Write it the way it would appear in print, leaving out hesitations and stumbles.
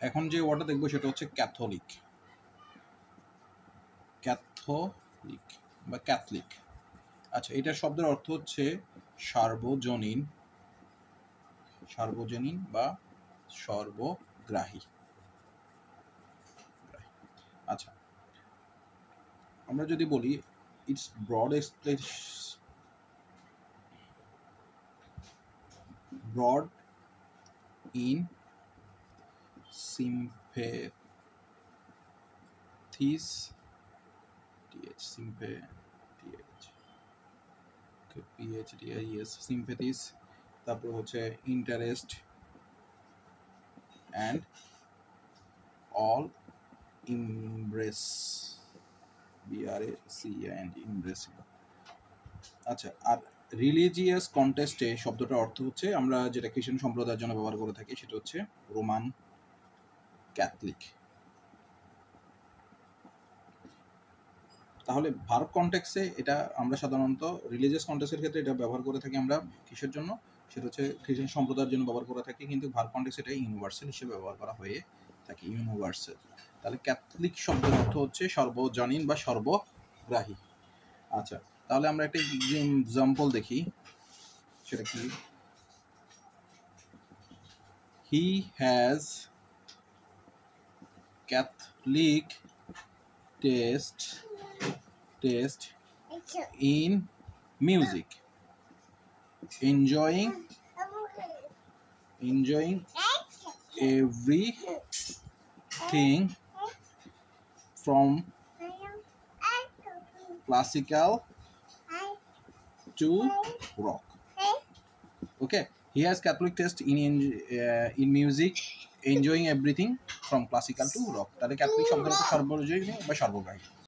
এখন যে ওয়ার্ডটা দেখবো সেটা হচ্ছে ক্যাথলিক। ক্যাথলিক বা ক্যাথলিক। আচ্ছা, এটার শব্দের অর্থ হচ্ছে সার্বজনীন, সার্বজনীন বা সর্বগ্রাহী। আচ্ছা, আমরা যদি বলি it's broad broad in sympathies, sympathies, তারপর হচ্ছে interest and all embrace, BRACEND, embrace. আচ্ছা, আর রিলিজিয়াস কন্টেস্টে শব্দটার অর্থ হচ্ছে, আমরা যেটা খ্রিস্টান সম্প্রদায়ের জন্য ব্যবহার করে থাকি সেটা হচ্ছে রোমান ক্যাথলিক। তাহলে ভার্ব কনটেক্সে এটা আমরা সাধারণত রিলিজিয়াস কনটেক্সের ক্ষেত্রে এটা ব্যবহার করে থাকি আমরা কিসের জন্য, সেটা হচ্ছে খ্রিস্টান সম্প্রদায়ের জন্য ব্যবহার করে থাকি, কিন্তু ভার্ব কনটেক্সে এটা ইউনিভার্সাল হিসেবে ব্যবহার করা হয়ে থাকে, ইউনিভার্সাল। তাহলে ক্যাথলিক শব্দের অর্থ হচ্ছে সর্বজনীন বা সর্বগ্রাহী। আচ্ছা, তাহলে আমরা একটা এক্সাম্পল দেখি, সেটা কি, he has Catholic taste in music, enjoying everything from classical to rock. Okay, he has Catholic taste in music, enjoying everything from classical to rock. তাহলে ক্যাথলিক শব্দের অর্থ সর্বজনীন বা সর্বগ্রাহী।